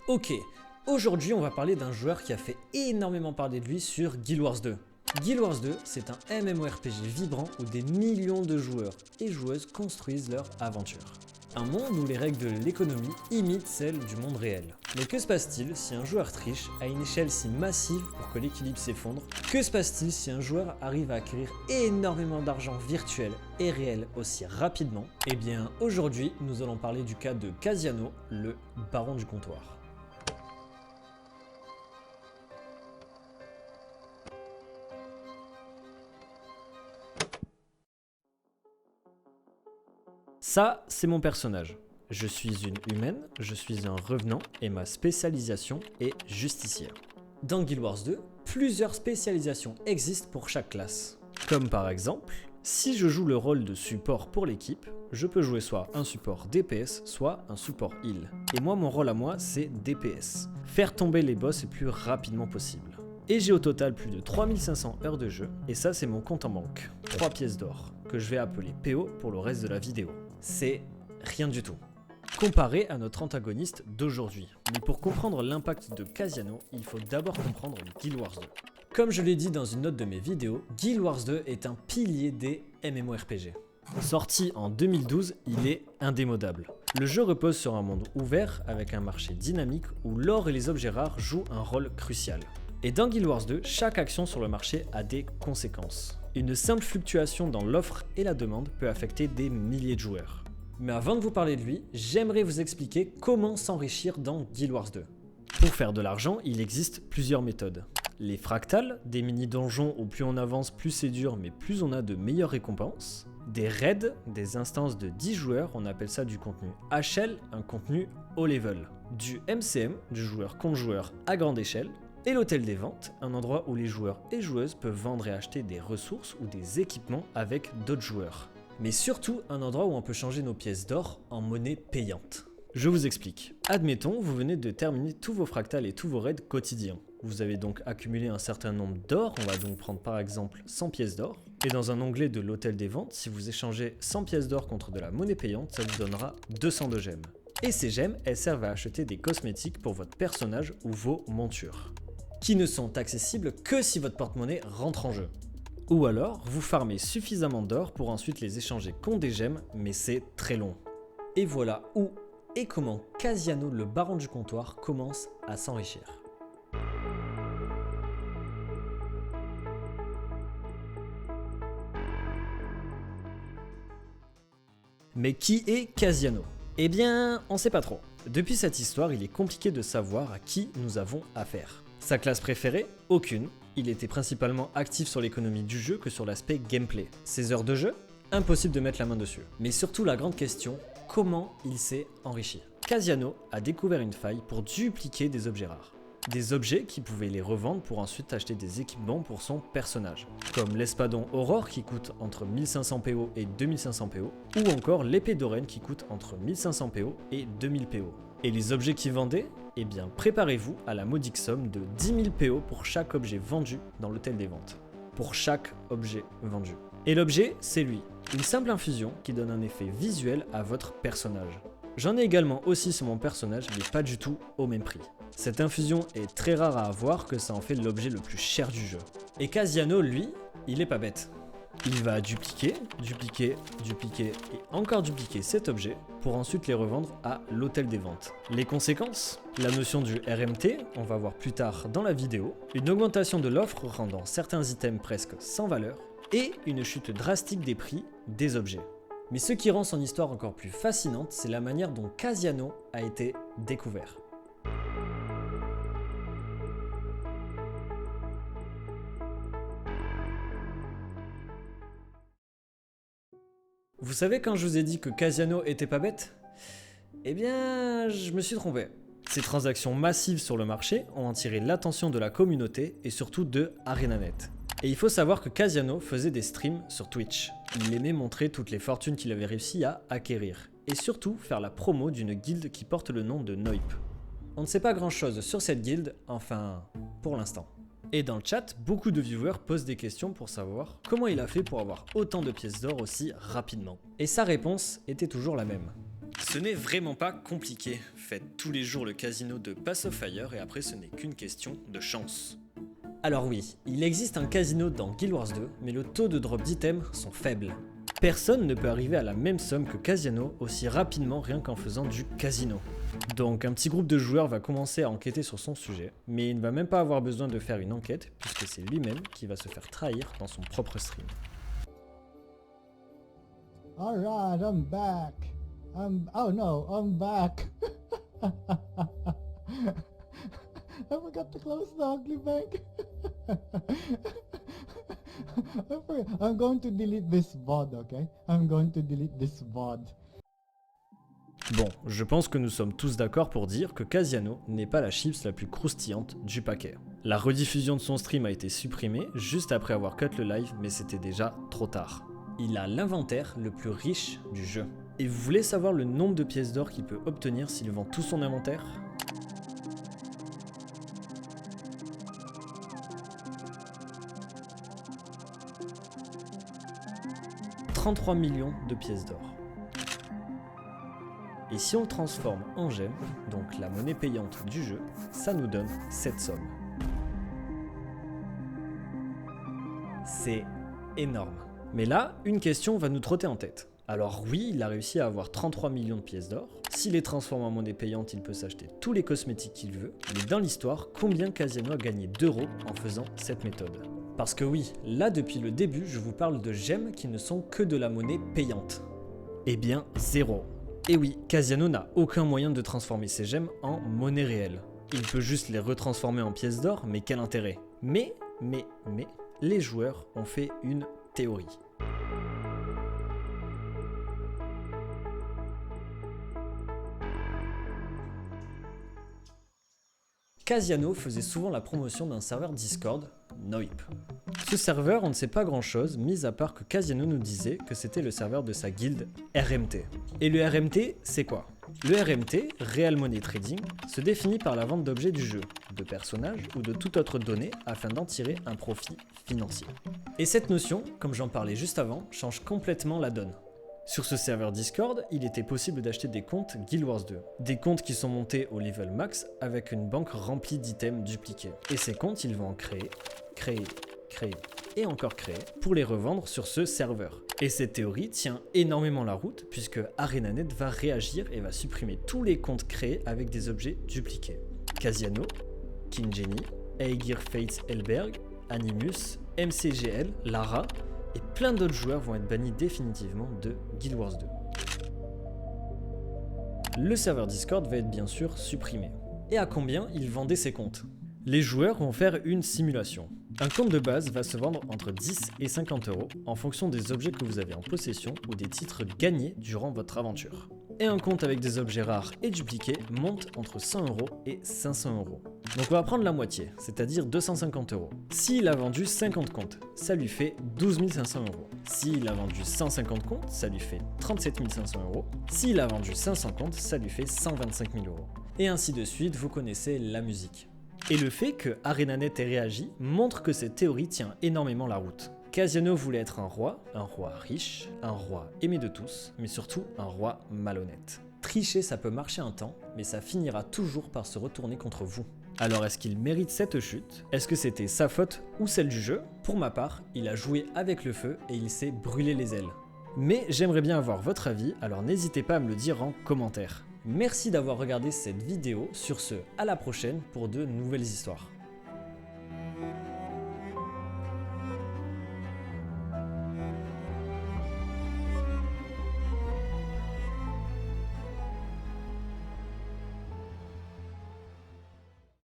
Ok, aujourd'hui on va parler d'un joueur qui a fait énormément parler de lui sur Guild Wars 2. Guild Wars 2, c'est un MMORPG vibrant où des millions de joueurs et joueuses construisent leur aventure. Un monde où les règles de l'économie imitent celles du monde réel. Mais que se passe-t-il si un joueur triche à une échelle si massive pour que l'équilibre s'effondre? Que se passe-t-il si un joueur arrive à acquérir énormément d'argent virtuel et réel aussi rapidement? Eh bien, aujourd'hui, nous allons parler du cas de Casiano, le baron du comptoir. Ça, c'est mon personnage. Je suis une humaine, je suis un revenant et ma spécialisation est justicière. Dans Guild Wars 2, plusieurs spécialisations existent pour chaque classe. Comme par exemple, si je joue le rôle de support pour l'équipe, je peux jouer soit un support DPS, soit un support heal. Et moi, mon rôle à moi, c'est DPS. Faire tomber les boss le plus rapidement possible. Et j'ai au total plus de 3500 heures de jeu, et ça c'est mon compte en banque. 3 pièces d'or, que je vais appeler PO pour le reste de la vidéo. C'est rien du tout. Comparé à notre antagoniste d'aujourd'hui. Mais pour comprendre l'impact de Casiano, il faut d'abord comprendre Guild Wars 2. Comme je l'ai dit dans une note de mes vidéos, Guild Wars 2 est un pilier des MMORPG. Sorti en 2012, il est indémodable. Le jeu repose sur un monde ouvert avec un marché dynamique où l'or et les objets rares jouent un rôle crucial. Et dans Guild Wars 2, chaque action sur le marché a des conséquences. Une simple fluctuation dans l'offre et la demande peut affecter des milliers de joueurs. Mais avant de vous parler de lui, j'aimerais vous expliquer comment s'enrichir dans Guild Wars 2. Pour faire de l'argent, il existe plusieurs méthodes. Les fractales, des mini-donjons où plus on avance, plus c'est dur, mais plus on a de meilleures récompenses. Des raids, des instances de 10 joueurs, on appelle ça du contenu HL, un contenu haut level. Du MCM, du joueur contre joueur à grande échelle. Et l'hôtel des ventes, un endroit où les joueurs et joueuses peuvent vendre et acheter des ressources ou des équipements avec d'autres joueurs. Mais surtout un endroit où on peut changer nos pièces d'or en monnaie payante. Je vous explique. Admettons, vous venez de terminer tous vos fractales et tous vos raids quotidiens. Vous avez donc accumulé un certain nombre d'or, on va donc prendre par exemple 100 pièces d'or. Et dans un onglet de l'hôtel des ventes, si vous échangez 100 pièces d'or contre de la monnaie payante, ça vous donnera 200 de gemmes. Et ces gemmes, elles servent à acheter des cosmétiques pour votre personnage ou vos montures, qui ne sont accessibles que si votre porte-monnaie rentre en jeu. Ou alors, vous farmez suffisamment d'or pour ensuite les échanger contre des gemmes, mais c'est très long. Et voilà où et comment Casiano, le baron du comptoir, commence à s'enrichir. Mais qui est Casiano? Eh bien, on sait pas trop. Depuis cette histoire, il est compliqué de savoir à qui nous avons affaire. Sa classe préférée? Aucune. Il était principalement actif sur l'économie du jeu que sur l'aspect gameplay. Ses heures de jeu? Impossible de mettre la main dessus. Mais surtout la grande question, comment il s'est enrichi? Casiano a découvert une faille pour dupliquer des objets rares. Des objets qui pouvaient les revendre pour ensuite acheter des équipements pour son personnage. Comme l'espadon Aurore qui coûte entre 1500 PO et 2500 PO, ou encore l'épée d'Oren qui coûte entre 1500 PO et 2000 PO. Et les objets qui vendaient? Eh bien, préparez-vous à la modique somme de 10 000 PO pour chaque objet vendu dans l'hôtel des ventes. Pour chaque objet vendu. Et l'objet, c'est lui. Une simple infusion qui donne un effet visuel à votre personnage. J'en ai également aussi sur mon personnage, mais pas du tout au même prix. Cette infusion est très rare à avoir, que ça en fait l'objet le plus cher du jeu. Et Casiano, lui, il est pas bête. Il va dupliquer et encore dupliquer cet objet pour ensuite les revendre à l'hôtel des ventes. Les conséquences? La notion du RMT, on va voir plus tard dans la vidéo, une augmentation de l'offre rendant certains items presque sans valeur, et une chute drastique des prix des objets. Mais ce qui rend son histoire encore plus fascinante, c'est la manière dont Casiano a été découvert. Vous savez quand je vous ai dit que Casiano était pas bête? Eh bien, je me suis trompé. Ces transactions massives sur le marché ont attiré l'attention de la communauté et surtout de ArenaNet. Et il faut savoir que Casiano faisait des streams sur Twitch. Il aimait montrer toutes les fortunes qu'il avait réussi à acquérir. Et surtout faire la promo d'une guilde qui porte le nom de Noip. On ne sait pas grand chose sur cette guilde, enfin, pour l'instant. Et dans le chat, beaucoup de viewers posent des questions pour savoir comment il a fait pour avoir autant de pièces d'or aussi rapidement. Et sa réponse était toujours la même. Ce n'est vraiment pas compliqué. Faites tous les jours le casino de Pass of Fire et après ce n'est qu'une question de chance. Alors oui, il existe un casino dans Guild Wars 2, mais le taux de drop d'items sont faibles. Personne ne peut arriver à la même somme que Casiano aussi rapidement rien qu'en faisant du casino. Donc un petit groupe de joueurs va commencer à enquêter sur son sujet, mais il ne va même pas avoir besoin de faire une enquête puisque c'est lui-même qui va se faire trahir dans son propre stream. Alright, I'm back. Oh no, I'm back. I forgot to close the ugly bank. I'm going to delete this VOD, okay? I'm going to delete this VOD. Bon, je pense que nous sommes tous d'accord pour dire que Casiano n'est pas la chips la plus croustillante du paquet. La rediffusion de son stream a été supprimée juste après avoir cut le live, mais c'était déjà trop tard. Il a l'inventaire le plus riche du jeu. Et vous voulez savoir le nombre de pièces d'or qu'il peut obtenir s'il vend tout son inventaire ? 33 millions de pièces d'or. Et si on le transforme en gemmes, donc la monnaie payante du jeu, ça nous donne cette somme. C'est énorme. Mais là, une question va nous trotter en tête. Alors oui, il a réussi à avoir 33 millions de pièces d'or. S'il les transforme en monnaie payante, il peut s'acheter tous les cosmétiques qu'il veut. Mais dans l'histoire, combien Casiano a gagné d'euros en faisant cette méthode ? Parce que oui, là depuis le début, je vous parle de gemmes qui ne sont que de la monnaie payante. Eh bien, zéro. Et oui, Casiano n'a aucun moyen de transformer ces gemmes en monnaie réelle. Il peut juste les retransformer en pièces d'or, mais quel intérêt ? Mais, les joueurs ont fait une théorie. Casiano faisait souvent la promotion d'un serveur Discord, Noip. Ce serveur, on ne sait pas grand chose, mis à part que Casiano nous disait que c'était le serveur de sa guilde RMT. Et le RMT, c'est quoi ? Le RMT, Real Money Trading, se définit par la vente d'objets du jeu, de personnages ou de toute autre donnée afin d'en tirer un profit financier. Et cette notion, comme j'en parlais juste avant, change complètement la donne. Sur ce serveur Discord, il était possible d'acheter des comptes Guild Wars 2. Des comptes qui sont montés au level max avec une banque remplie d'items dupliqués. Et ces comptes, ils vont en créer et encore créer pour les revendre sur ce serveur. Et cette théorie tient énormément la route puisque ArenaNet va réagir et va supprimer tous les comptes créés avec des objets dupliqués. Casiano, King Jenny, Aegir Fates Elberg, Animus, MCGL, Lara et plein d'autres joueurs vont être bannis définitivement de Guild Wars 2. Le serveur Discord va être bien sûr supprimé. Et à combien ils vendaient ces comptes ? Les joueurs vont faire une simulation. Un compte de base va se vendre entre 10 et 50 euros en fonction des objets que vous avez en possession ou des titres gagnés durant votre aventure. Et un compte avec des objets rares et dupliqués monte entre 100 euros et 500 euros. Donc on va prendre la moitié, c'est-à-dire 250 euros. S'il a vendu 50 comptes, ça lui fait 12 500 euros. S'il a vendu 150 comptes, ça lui fait 37 500 euros. S'il a vendu 500 comptes, ça lui fait 125 000 euros. Et ainsi de suite, vous connaissez la musique. Et le fait que ArenaNet ait réagi montre que cette théorie tient énormément la route. Casiano voulait être un roi riche, un roi aimé de tous, mais surtout un roi malhonnête. Tricher, ça peut marcher un temps, mais ça finira toujours par se retourner contre vous. Alors est-ce qu'il mérite cette chute ? Est-ce que c'était sa faute ou celle du jeu ? Pour ma part, il a joué avec le feu et il s'est brûlé les ailes. Mais j'aimerais bien avoir votre avis, alors n'hésitez pas à me le dire en commentaire. Merci d'avoir regardé cette vidéo, sur ce, à la prochaine pour de nouvelles histoires.